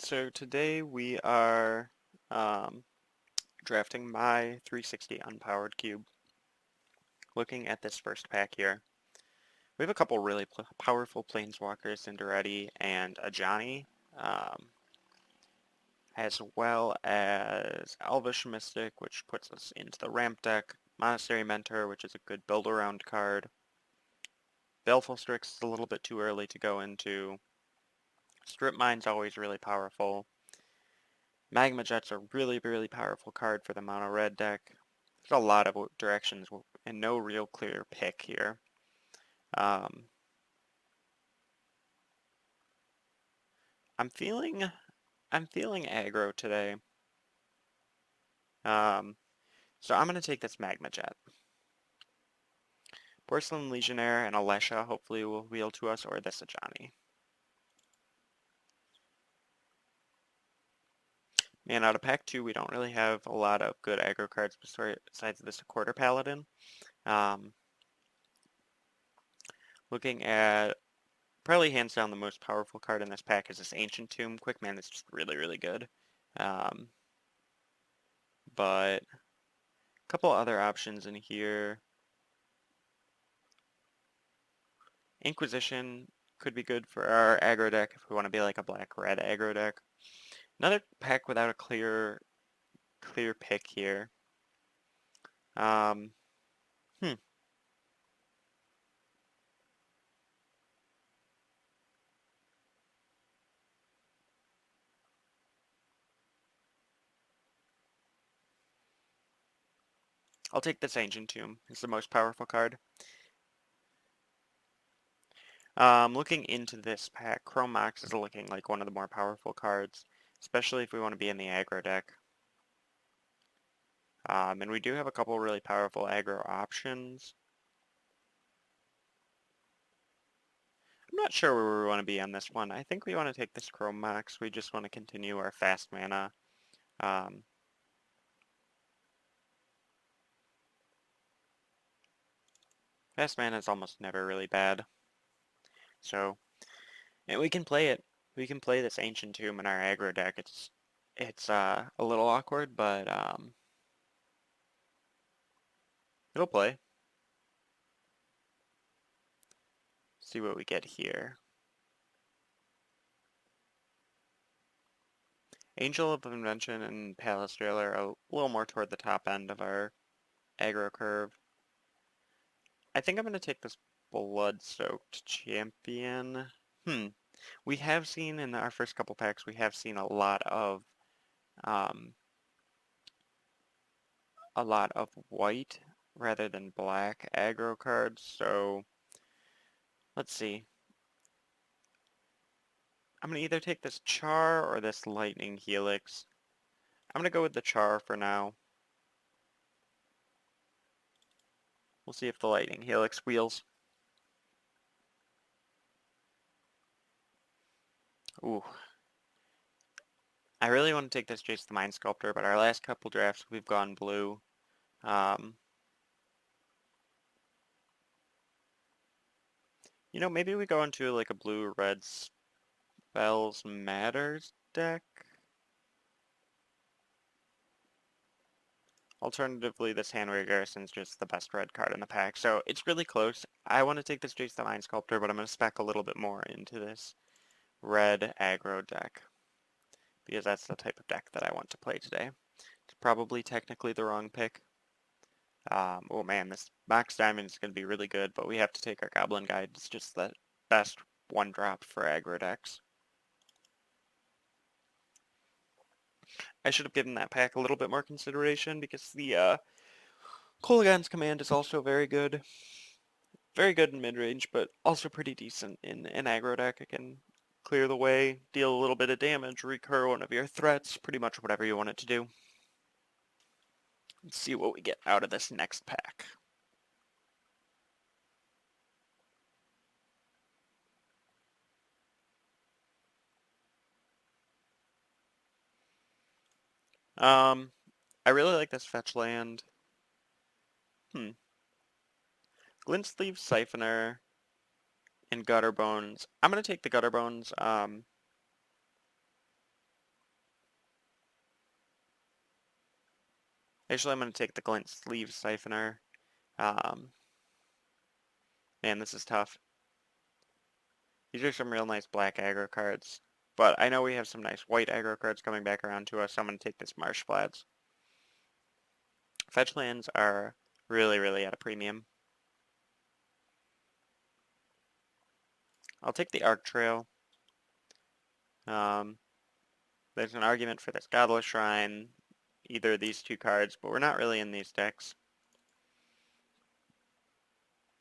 So today we are um, drafting my 360 Unpowered cube. Looking at this first pack here, we have a couple really powerful planeswalkers in Duretti and a Johnny, um, as well as Elvish Mystic, which puts us into the ramp deck, Monastery Mentor, which is a good build-around card. Baleful Strix is a little bit too early to go into. Strip Mine's always really powerful. Magma Jet's a really, really powerful card for the mono red deck. There's a lot of directions and no real clear pick here. Um, I'm feeling I'm feeling aggro today. Um, so I'm gonna take this Magma Jet. Porcelain Legionnaire and Alesha hopefully will wheel to us, or this Ajani. Man, out of pack 2, we don't really have a lot of good aggro cards besides this Quarter Paladin. Um, Looking at probably hands down the most powerful card in this pack is this Ancient Tomb. Quick Man is just really, really good. Um, but a couple other options in here. Inquisition could be good for our aggro deck if we want to be like a black-red aggro deck. Another pack without a clear pick here. Um, hmm. I'll take this Ancient Tomb. It's the most powerful card. Looking into this pack, Chrome Mox is looking like one of the more powerful cards, especially if we want to be in the aggro deck. And we do have a couple really powerful aggro options. I'm not sure where we want to be on this one. I think we want to take this Chrome Mox. We just want to continue our fast mana. Um, Fast mana is almost never really bad. So, and we can play it. We can play this Ancient Tomb in our aggro deck. It's a little awkward, but it'll play. See what we get here. Angel of Invention and Palace Jailer are a little more toward the top end of our aggro curve. I think I'm going to take this Blood-Soaked Champion. We have seen in our first couple packs, we have seen um, a lot of white rather than black aggro cards, so let's see. I'm going to either take this Char or this Lightning Helix. I'm going to go with the Char for now. We'll see if the Lightning Helix wheels. Ooh. I really want to take this Jace the Mind Sculptor, but our last couple drafts we've gone blue. Um, maybe we go into like a blue-red Spells Matters deck? Alternatively, this Handwear Garrison's just the best red card in the pack, so it's really close. I want to take this Jace the Mind Sculptor, but I'm going to spec a little bit more into this red aggro deck, because that's the type of deck that I want to play today. It's probably technically the wrong pick. Oh man, this Mox Diamond is going to be really good, but we have to take our Goblin Guide. It's just the best one drop for aggro decks. I should have given that pack a little bit more consideration because the Kolaghan's Command is also very good. Very good in mid-range, but also pretty decent in an aggro deck. It can clear the way, deal a little bit of damage, recur one of your threats, pretty much whatever you want it to do. Let's see what we get out of this next pack. I really like this fetch land. Glintsleeve, Siphoner, and Gutter Bones. I'm gonna take the Gutter Bones. Actually, I'm going to take the Glint Sleeve Siphoner. Um, Man, this is tough. These are some real nice black aggro cards. But I know we have some nice white aggro cards coming back around to us, so I'm going to take this Marsh Flats. Fetch lands are really, really at a premium. I'll take the Arc Trail. Um, there's an argument for this Godless Shrine, either of these two cards, but we're not really in these decks.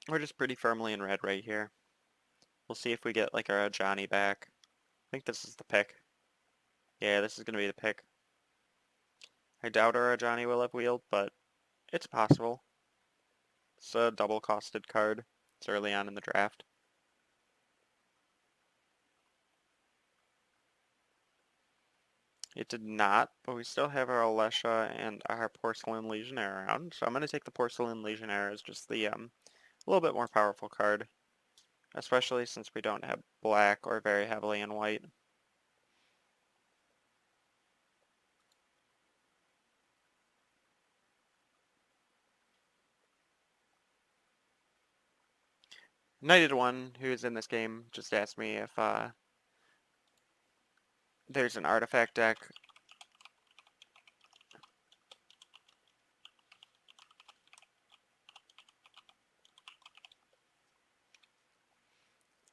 We're just pretty firmly in red right here. We'll see if we get like our Ajani back. I think this is the pick. Yeah, this is going to be the pick. I doubt our Ajani will have wheeled, but it's possible. It's a double-costed card. It's early on in the draft. It did not, but we still have our Alesha and our Porcelain Legionnaire around, so I'm going to take the Porcelain Legionnaire as just the a little bit more powerful card, especially since we don't have black or very heavily in white. Knighted One, who is in this game, just asked me if there's an artifact deck.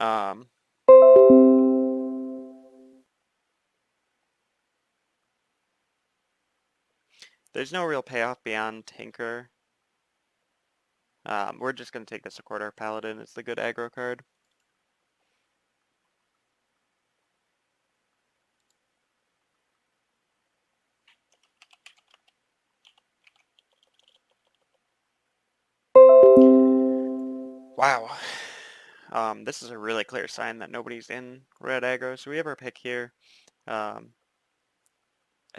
Um, there's no real payoff beyond Tinker. We're just going to take this a quarter Paladin. It's the good aggro card. Wow. This is a really clear sign that nobody's in red aggro, so we have our pick here. I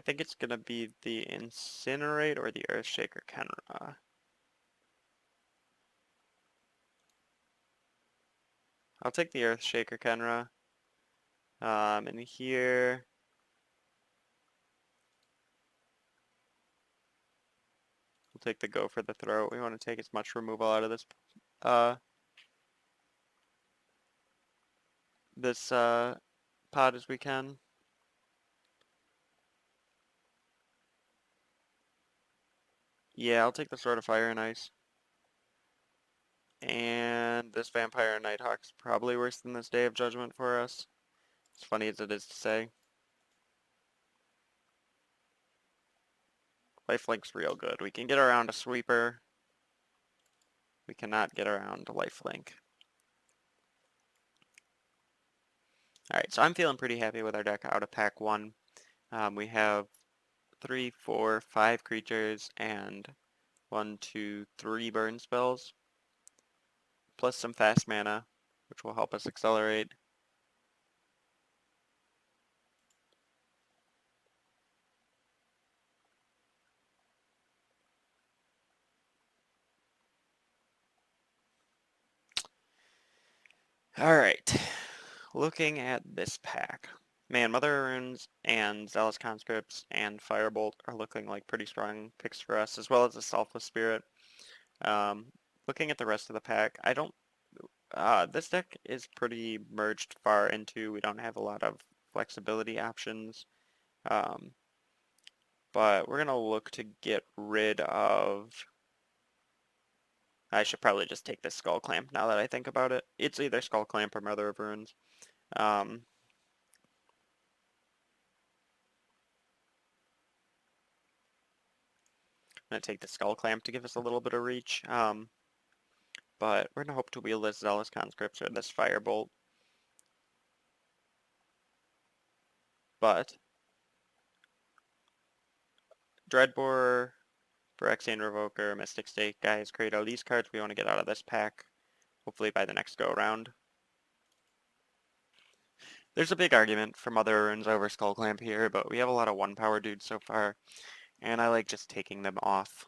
think it's going to be the Incinerate or the Earthshaker Kenra. I'll take the Earthshaker Kenra. And here, we'll take the Go for the Throat. We want to take as much removal out of this pod as we can. Yeah, I'll take the Sword of Fire and Ice. And this Vampire Nighthawk's probably worse than this Day of Judgment for us. As funny as it is to say. Lifelink's real good. We can get around a Sweeper. We cannot get around a Lifelink. Alright, so I'm feeling pretty happy with our deck out of pack 1. We have 3, 4, 5 creatures and 1, 2, 3 burn spells. Plus some fast mana, which will help us accelerate. Alright, looking at this pack. Man, Mother Runes and Zealous Conscripts and Firebolt are looking like pretty strong picks for us, as well as a Selfless Spirit. Looking at the rest of the pack, I don't... this deck is pretty merged far into. We don't have a lot of flexibility options. But we're going to look to get rid of... I should probably just take this Skull Clamp now that I think about it. It's either Skull Clamp or Mother of Runes. I'm going to take the Skull Clamp to give us a little bit of reach. But we're going to hope to wield this Zealous Conscripts or this Firebolt. But Dreadbore, Phyrexian Revoker, Mystic Stake, Gaia's Cradle, these cards we want to get out of this pack, hopefully by the next go-around. There's a big argument for Mother Runes over Skull Clamp here, but we have a lot of 1-power dudes so far, and I like just taking them off.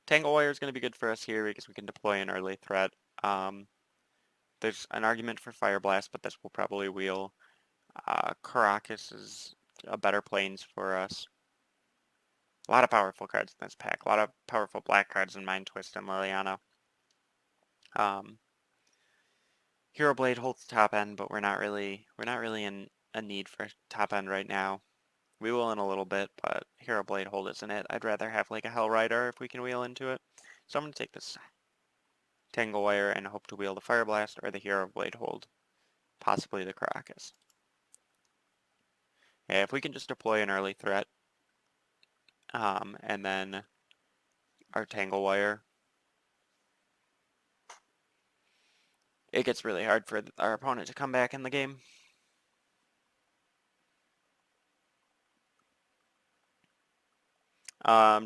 Tangle Wire is going to be good for us here because we can deploy an early threat. There's an argument for Fire Blast, but this will probably wheel. Caracas is a better planes for us. A lot of powerful cards in this pack. A lot of powerful black cards in Mind Twist and Liliana. Hero Blade holds top end, but we're not really in a need for top end right now. We will in a little bit, but Hero Blade hold isn't it. I'd rather have like a Hell Rider if we can wheel into it. So I'm gonna take this Tangle Wire and hope to wheel the Fire Blast or the Hero Blade hold, possibly the Caracas. Yeah, if we can just deploy an early threat, and then our Tangle Wire, it gets really hard for our opponent to come back in the game.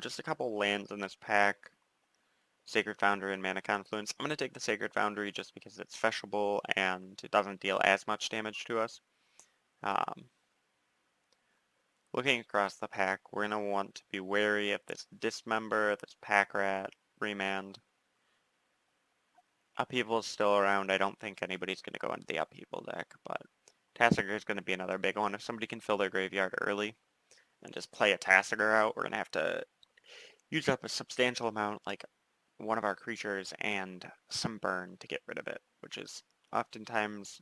Just a couple lands in this pack. Sacred Foundry and Mana Confluence. I'm going to take the Sacred Foundry just because it's fetchable and it doesn't deal as much damage to us. Looking across the pack, we're going to want to be wary of this Dismember, this Pack Rat, Remand. Upheaval is still around. I don't think anybody's going to go into the Upheaval deck, but Tassiger is going to be another big one. If somebody can fill their graveyard early and just play a Tassiger out, we're going to have to use up a substantial amount, like one of our creatures and some burn to get rid of it, which is oftentimes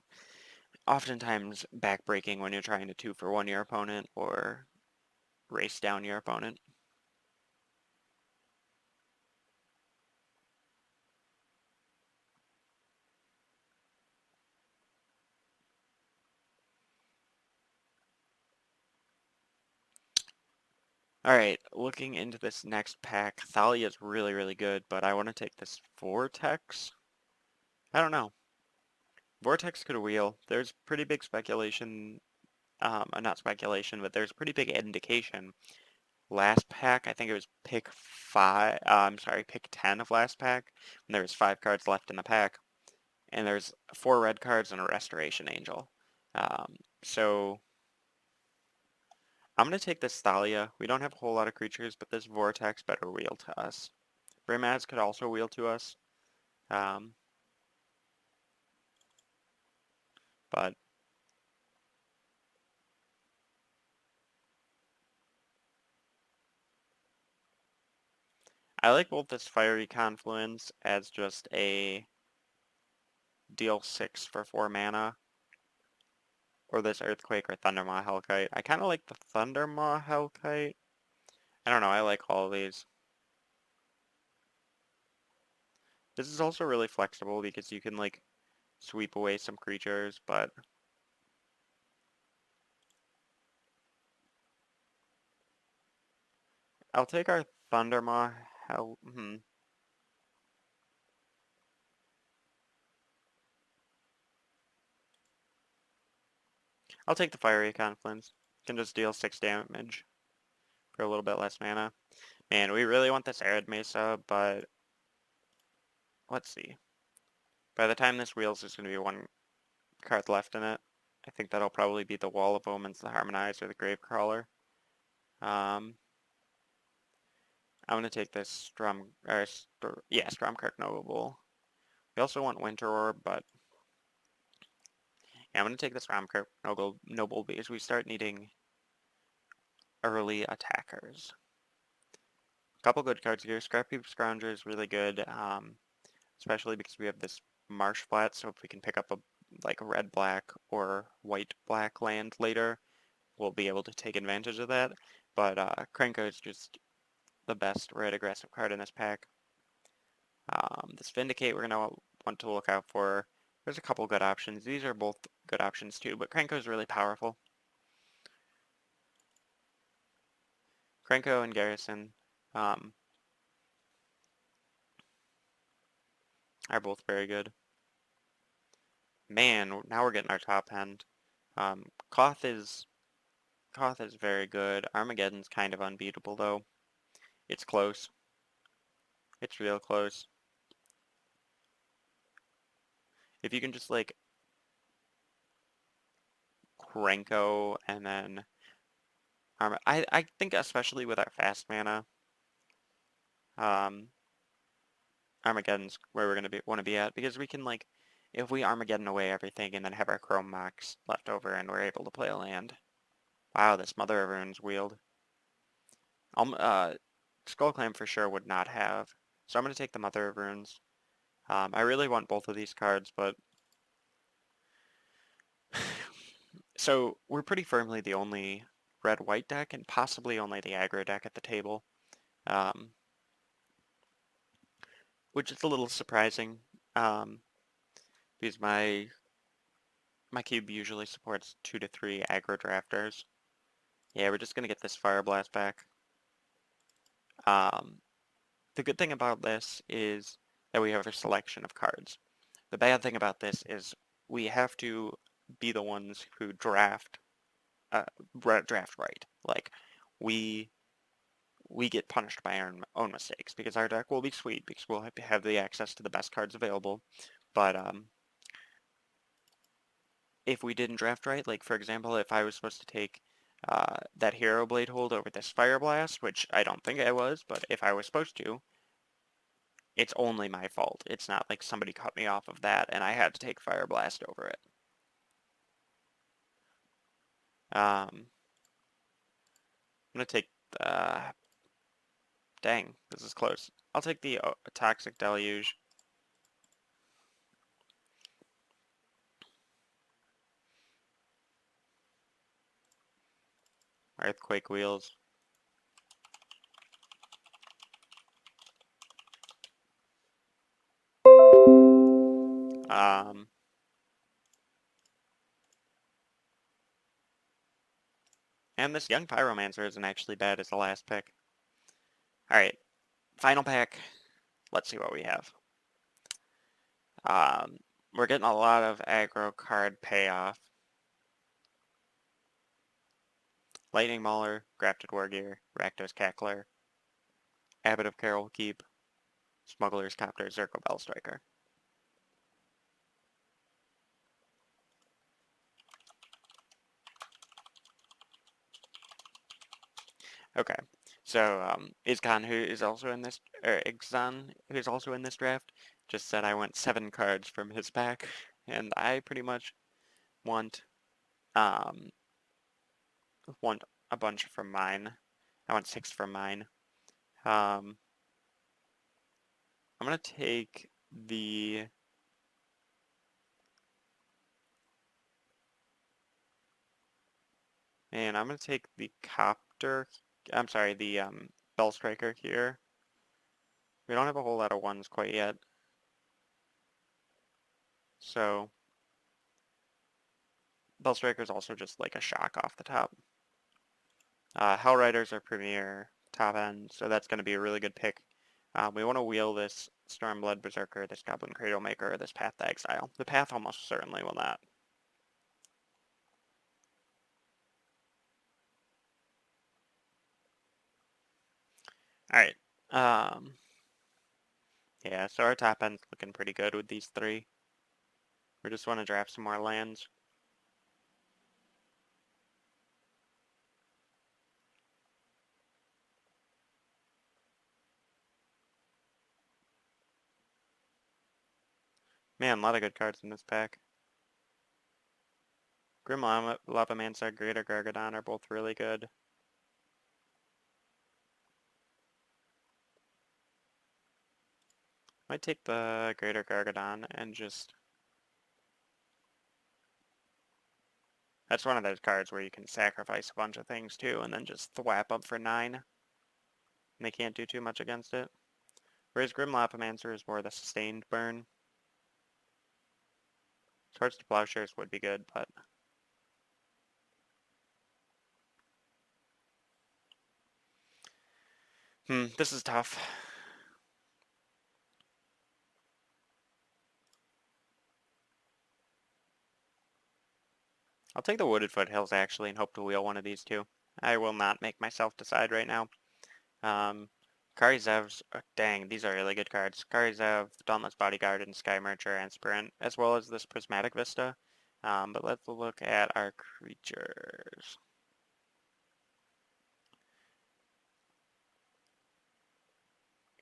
backbreaking when you're trying to 2-for-1 your opponent or race down your opponent. Alright, looking into this next pack, Thalia is really, really good, but I want to take this Vortex. I don't know. Vortex could wheel. There's pretty big speculation, not speculation, but there's pretty big indication. Last pack, I think it was pick 5, I'm sorry, pick 10 of last pack, when there was 5 cards left in the pack, and there's 4 red cards and a Restoration Angel. So I'm going to take this Thalia. We don't have a whole lot of creatures, but this Vortex better wheel to us. Brimaz could also wheel to us. But I like both this Fiery Confluence as just a deal 6 for 4 mana, or this Earthquake or Thundermaw Hellkite. I kind of like the Thundermaw Hellkite. I don't know, I like all of these. This is also really flexible because you can like sweep away some creatures, but I'll take our Thundermaw Hell. I'll take the Fiery Confluence. Can just deal 6 damage for a little bit less mana. Man, we really want this Arid Mesa, but let's see. By the time this wheels, there's going to be 1 card left in it. I think that'll probably be the Wall of Omens, the Harmonize, or the Gravecrawler. I'm going to take this Stromkirk Noble. We also want Winter Orb, but yeah, I'm going to take this Stromkirk Noble because we start needing early attackers. A couple good cards here. Scrappy Scrounger is really good, especially because we have this Marsh Flat, so if we can pick up a red-black or white-black land later, we'll be able to take advantage of that. But Krenko is just the best red aggressive card in this pack. This Vindicate we're going to want to look out for. There's a couple good options. These are both good options too, but Krenko is really powerful. Krenko and Garrison are both very good. Man, now we're getting our top end. Koth is very good. Armageddon's kind of unbeatable though. It's close. It's real close. If you can just like Krenko and then I think especially with our fast mana, Armageddon's where we're gonna want to be at because we can like if we Armageddon away everything and then have our Chrome Mox left over and we're able to play a land. Wow, this Mother of Runes wheeled. Skull Clam for sure would not have. So I'm going to take the Mother of Runes. I really want both of these cards, but so we're pretty firmly the only red-white deck and possibly only the aggro deck at the table, um, which is a little surprising um, because my cube usually supports 2 to 3 aggro drafters. Yeah, we're just gonna get this Fire Blast back. Um, the good thing about this is that we have a selection of cards. The bad thing about this is we have to be the ones who uh, draft right. Like, we we get punished by our own mistakes because our deck will be sweet because we'll have the access to the best cards available. But if we didn't draft right, like for example, if I was supposed to take that Hero Blade hold over this Fire Blast, which I don't think I was, but if I was supposed to, it's only my fault. It's not like somebody cut me off of that and I had to take Fire Blast over it. I'm gonna take dang, this is close. I'll take the Toxic Deluge. Earthquake Wheels. Um, and this Young Pyromancer isn't actually bad as the last pick. Alright, final pack. Let's see what we have. Um, we're getting a lot of aggro card payoff. Lightning Mauler, Grafted Wargear, Rakdos Cackler, Abbot of Carol Keep, Smuggler's Copter, Zerko Bellstriker. Okay, so Izkan, who is also in this, or Ixan, who's also in this draft, just said I want 7 cards from his pack, and I pretty much want um want a bunch from mine. I want 6 from mine. I'm gonna take the and I'm gonna take the copter. I'm sorry, the bell striker here. We don't have a whole lot of ones quite yet, so bell striker is also just like a shock off the top. Hell Riders are premier top end, so that's gonna be a really good pick. We want to wheel this Stormblood Berserker, this Goblin Cradle Maker, or this Path to Exile. The Path almost certainly will not. Alright. Um, yeah, so our top end's looking pretty good with these 3. We just want to draft some more lands. Man, a lot of good cards in this pack. Grim Lavamancer, Greater Gargadon are both really good. Might take the Greater Gargadon and just... That's one of those cards where you can sacrifice a bunch of things too and then just thwap up for 9. And they can't do too much against it. Whereas Grim Lavamancer is more the sustained burn. Swords to Plowshares would be good, but... this is tough. I'll take the Wooded Foothills actually and hope to wheel one of these two. I will not make myself decide right now. Karizev's, dang, these are really good cards. Karizev, Dauntless Bodyguard, and Sky Mercher and Sprint, as well as this Prismatic Vista. But let's look at our creatures.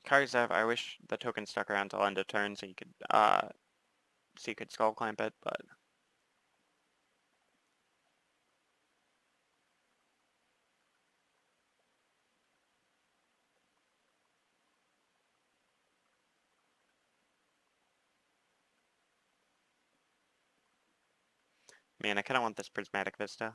Karizev, I wish the token stuck around till end of turn so you could Skull Clamp it, but Man, I kind of want this Prismatic Vista.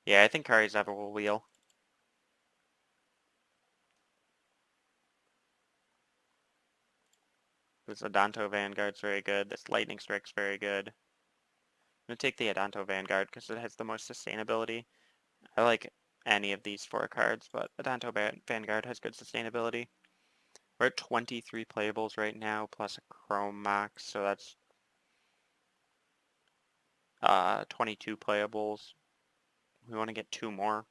Yeah, I think Karizawa will wheel. This Adanto Vanguard's very good. This Lightning Strike's very good. I'm gonna take the Adanto Vanguard because it has the most sustainability. I like any of these four cards, but Adanto Vanguard has good sustainability. We're at 23 playables right now, plus a Chrome Mox, so that's 22 playables. We want to get two more.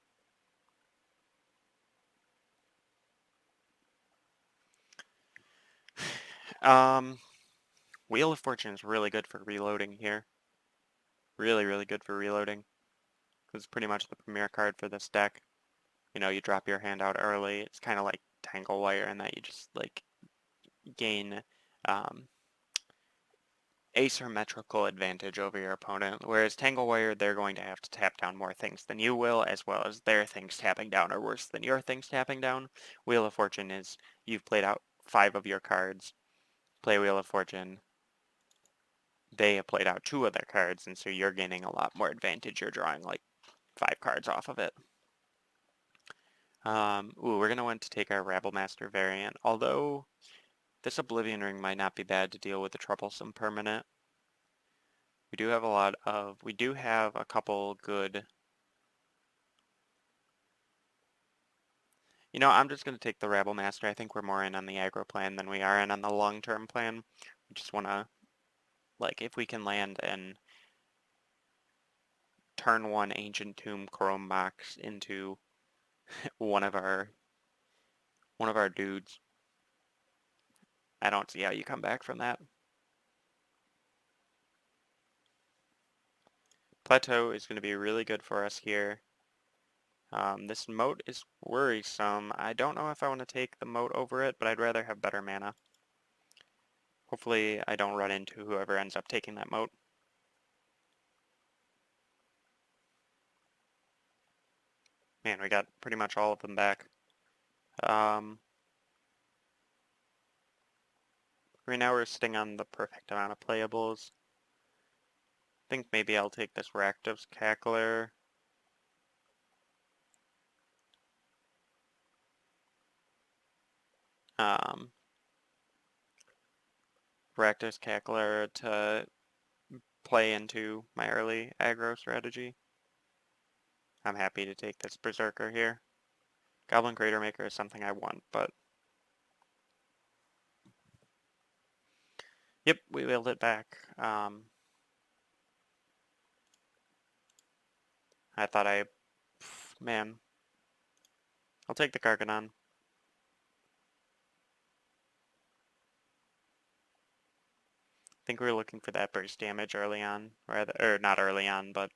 Um, Wheel of Fortune is really good for reloading here. Really, really good for reloading. Because it's pretty much the premier card for this deck. You know, you drop your hand out early. It's kind of like Tangle Wire in that you just, like, gain um, asymmetrical advantage over your opponent. Whereas Tangle Wire, they're going to have to tap down more things than you will, as well as their things tapping down are worse than your things tapping down. Wheel of Fortune is, you've played out 5 of your cards. Play Wheel of Fortune. They have played out 2 of their cards, and so you're gaining a lot more advantage. You're drawing like 5 cards off of it. We're going to want to take our Rabble Master variant, although this Oblivion Ring might not be bad to deal with the troublesome permanent. We do have a couple good. You know, I'm just going to take the Rabble Master. I think we're more in on the aggro plan than we are in on the long-term plan. We just want to, like, if we can land and turn 1 Ancient Tomb Chrome Mox into one of our dudes, I don't see how you come back from that. Plateau is going to be really good for us here. This moat is worrisome. I don't know if I want to take the moat over it, but I'd rather have better mana. Hopefully I don't run into whoever ends up taking that moat. Man, we got pretty much all of them back. Right now we're sitting on the perfect amount of playables. I think maybe I'll take this Rakdos Cackler. Um, Rakdos Cackler to play into my early aggro strategy. I'm happy to take this Berserker here. Goblin Crater Maker is something I want, but... Yep, we wheeled it back. I thought I... Man. I'll take the Garganon. I think we were looking for that burst damage early on. Or not early on, but...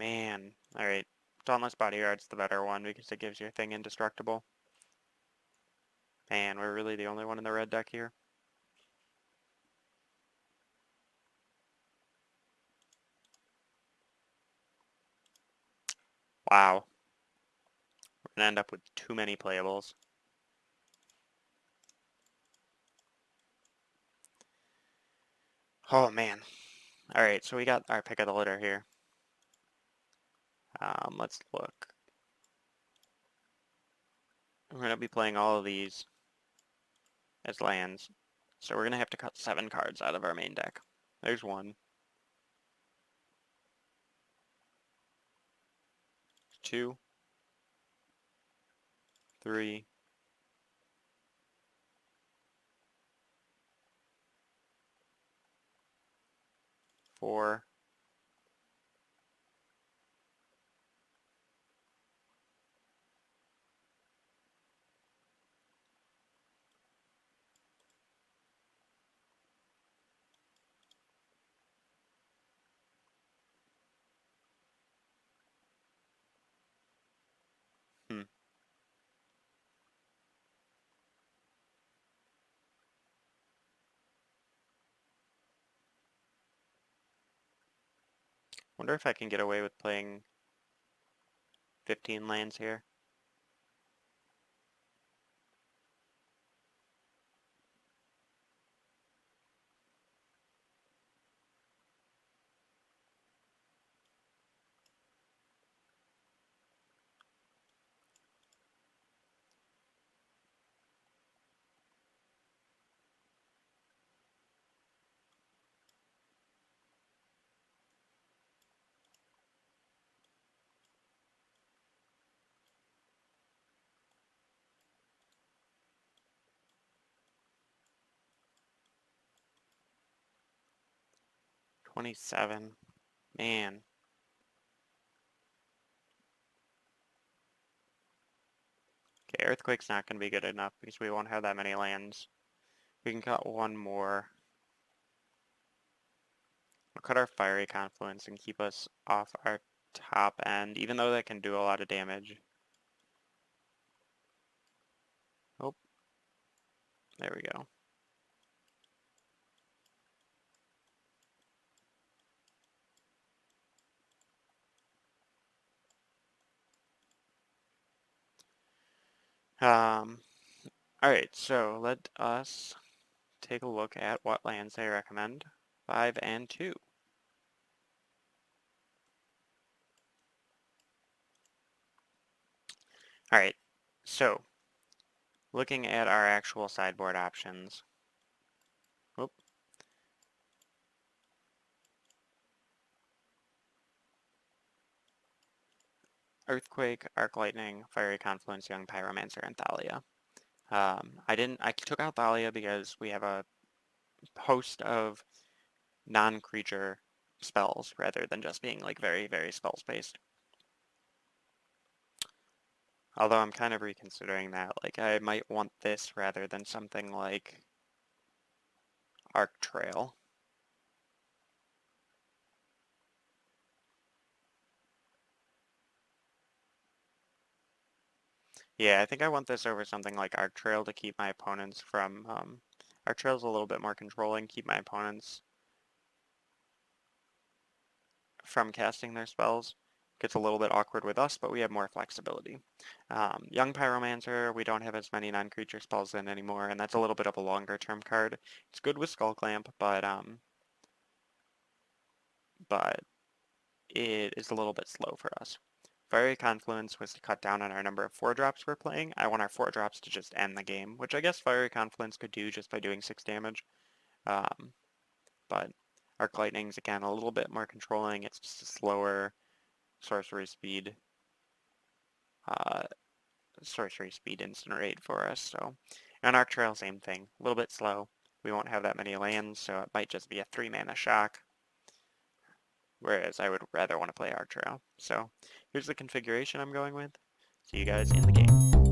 Man. Alright. Dauntless Bodyguard's the better one because it gives your thing indestructible. Man, we're really the only one in the red deck here. Wow. We're gonna end up with too many playables. Oh man. Alright, so we got our pick of the litter here. Let's look. We're gonna be playing all of these as lands. So we're gonna have to cut 7 cards out of our main deck. There's 1. 2. 3. 4. Hmm. Wonder if I can get away with playing 15 lands here. 27. Man. Okay, Earthquake's not going to be good enough because we won't have that many lands. We can cut one more. We'll cut our Fiery Confluence and keep us off our top end, even though that can do a lot of damage. Oh, there we go. Alright, so let us take a look at what lands they recommend. 5 and 2. Alright, so looking at our actual sideboard options. Oop. Earthquake, Arc Lightning, Fiery Confluence, Young Pyromancer, and Thalia. I took out Thalia because we have a host of non-creature spells rather than just being like very, very spells-based. Although I'm kind of reconsidering that, like I might want this rather than something like Arc Trail. Yeah, I think I want this over something like Arc Trail to keep my opponents from, Arc Trail's a little bit more controlling, keep my opponents from casting their spells. Gets a little bit awkward with us, but we have more flexibility. Young Pyromancer, we don't have as many non-creature spells in anymore, and that's a little bit of a longer term card. It's good with Skull Clamp, but it is a little bit slow for us. Fiery Confluence was to cut down on our number of 4-drops we're playing. I want our 4-drops to just end the game, which I guess Fiery Confluence could do just by doing 6 damage. Um, but Arc Lightning's, again, a little bit more controlling. It's just a slower sorcery speed uh, incinerate for us. So, and Arc Trail, same thing. A little bit slow. We won't have that many lands, so it might just be a 3-mana shock. Whereas I would rather want to play Arc Trail. So, here's the configuration I'm going with. See you guys in the game.